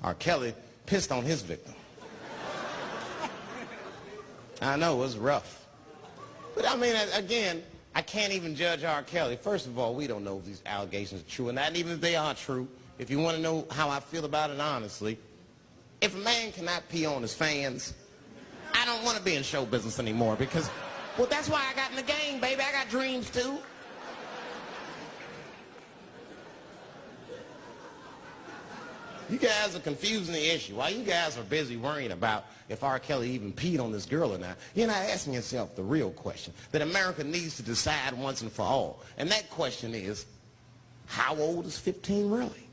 R. Kelly pissed on his victim. I know, it was rough. But I mean, again, I can't even judge R. Kelly. First of all, we don't know if these allegations are true, and not even if they are true. If you want to know how I feel about it honestly, if a man cannot pee on his fans, I don't want to be in show business anymore because, well, that's why I got in the game, baby. I got dreams, too. You guys are confusing the issue. While you guys are busy worrying about if R. Kelly even peed on this girl or not, you're not asking yourself the real question that America needs to decide once and for all. And that question is, how old is 15 really?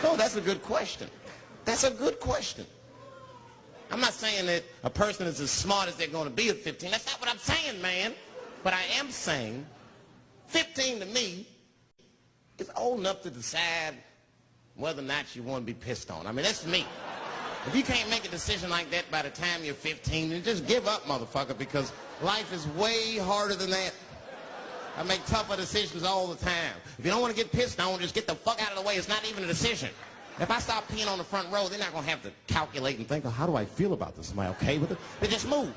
Oh, that's a good question. That's a good question. I'm not saying that a person is as smart as they're going to be at 15. That's not what I'm saying, man. But I am saying 15 to me is old enough to decide whether or not you want to be pissed on. I mean, that's me. If you can't make a decision like that by the time you're 15, then just give up, motherfucker, because life is way harder than that. I make tougher decisions all the time. If you don't want to get pissed on, just get the fuck out of the way. It's not even a decision. If I stop peeing on the front row, they're not going to have to calculate and think, oh, how do I feel about this? Am I okay with it? They just move.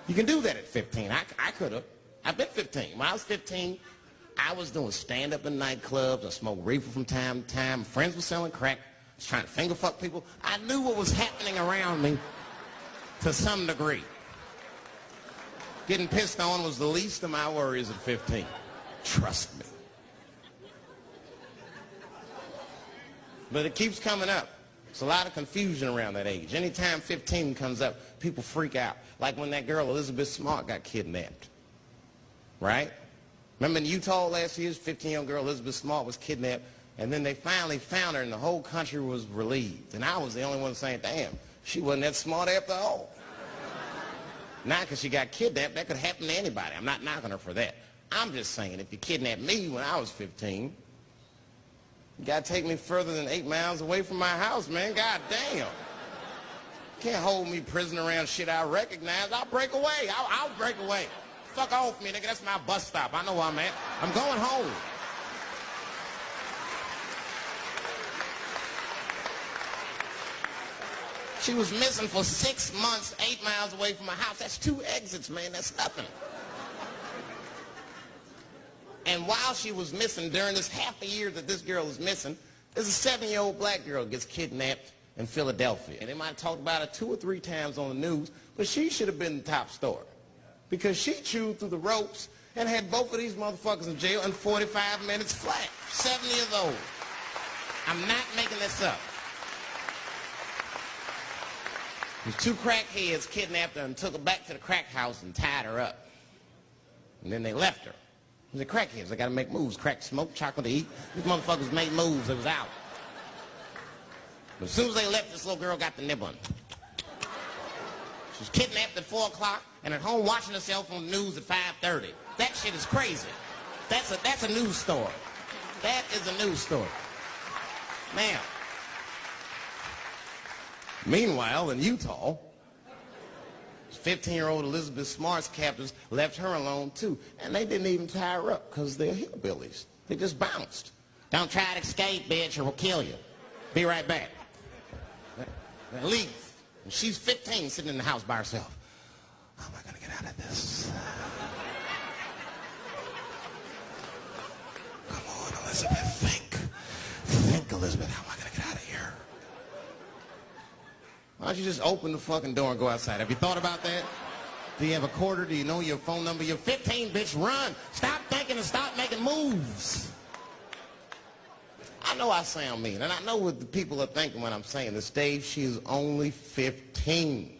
You can do that at 15. I could have. I've been 15. When I was 15, I was doing stand-up in nightclubs. I smoked reefer from time to time. Friends were selling crack. I was trying to finger fuck people. I knew what was happening around me to some degree. Getting pissed on was the least of my worries at 15. Trust me. But it keeps coming up. There's a lot of confusion around that age. Anytime 15 comes up, people freak out. Like when that girl, Elizabeth Smart, got kidnapped. Right? Remember in Utah last year, 15-year-old girl Elizabeth Smart was kidnapped, and then they finally found her, and the whole country was relieved. And I was the only one saying, damn, she wasn't that smart after all. Not because she got kidnapped. That could happen to anybody. I'm not knocking her for that. I'm just saying, if you kidnapped me when I was 15, you got to take me further than 8 miles away from my house, man. God damn. Can't hold me prisoner around shit I recognize. I'll break away. I'll break away. Fuck off me, nigga. That's my bus stop. I know where I'm at. I'm going home. She was missing for 6 months, 8 miles away from my house. That's 2 exits, man. That's nothing. And while she was missing, during this half a year that this girl is missing, there's a 7-year-old black girl gets kidnapped in Philadelphia. And they might have talked about it 2 or 3 times on the news, but she should have been the top story. Because she chewed through the ropes and had both of these motherfuckers in jail in 45 minutes flat. 7 years old. I'm not making this up. These 2 crackheads kidnapped her and took her back to the crack house and tied her up. And then they left her. The crackheads, they got to make moves. Crack, smoke, chocolate to eat. These motherfuckers made moves. It was out. But as soon as they left, this little girl got the nib on. She was kidnapped at 4 o'clock and at home watching herself on the news at 5:30. That shit is crazy. That's a news story. That is a news story. Now, meanwhile, in Utah, 15-year-old Elizabeth Smart's captors left her alone, too. And they didn't even tie her up because they're hillbillies. They just bounced. Don't try to escape, bitch, or we'll kill you. Be right back. Now leave. And she's 15, sitting in the house by herself. How am I going to get out of this? Come on, Elizabeth, think. Think, Elizabeth, how am I going to get out of here? Why don't you just open the fucking door and go outside? Have you thought about that? Do you have a quarter? Do you know your phone number? You're 15, bitch. Run. Stop thinking and stop making moves. I know I sound mean, and I know what the people are thinking when I'm saying this. Dave, she is only 15.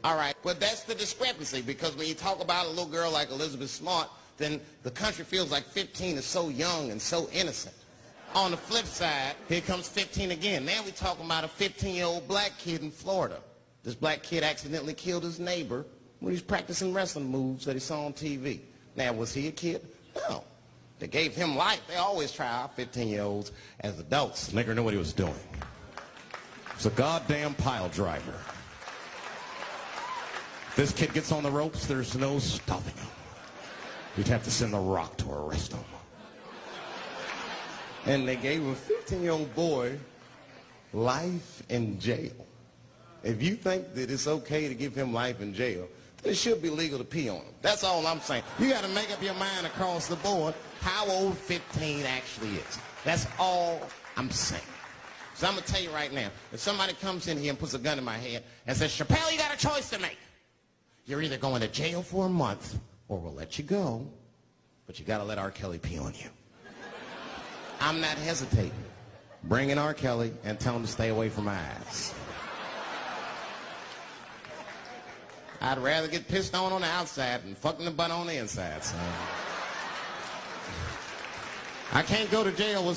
All right, but that's the discrepancy, because when you talk about a little girl like Elizabeth Smart, then the country feels like 15 is so young and so innocent. On the flip side, here comes 15 again. Now we're talking about a 15-year-old black kid in Florida. This black kid accidentally killed his neighbor when he was practicing wrestling moves that he saw on TV. Now, was he a kid? No. They gave him life. They always try our 15-year-olds as adults. Nigger knew what he was doing. He's a goddamn pile driver. If this kid gets on the ropes, there's no stopping him. You'd have to send a rock to arrest him. And they gave a 15-year-old boy life in jail. If you think that it's okay to give him life in jail, then it should be legal to pee on him. That's all I'm saying. You got to make up your mind across the board how old 15 actually is. That's all I'm saying. So I'm going to tell you right now, if somebody comes in here and puts a gun in my head and says, Chappelle, you got a choice to make. You're either going to jail for a month or we'll let you go, but you got to let R. Kelly pee on you. I'm not hesitating. Bring in R. Kelly and tell him to stay away from my ass. I'd rather get pissed on the outside than fucking the butt on the inside, son. I can't go to jail with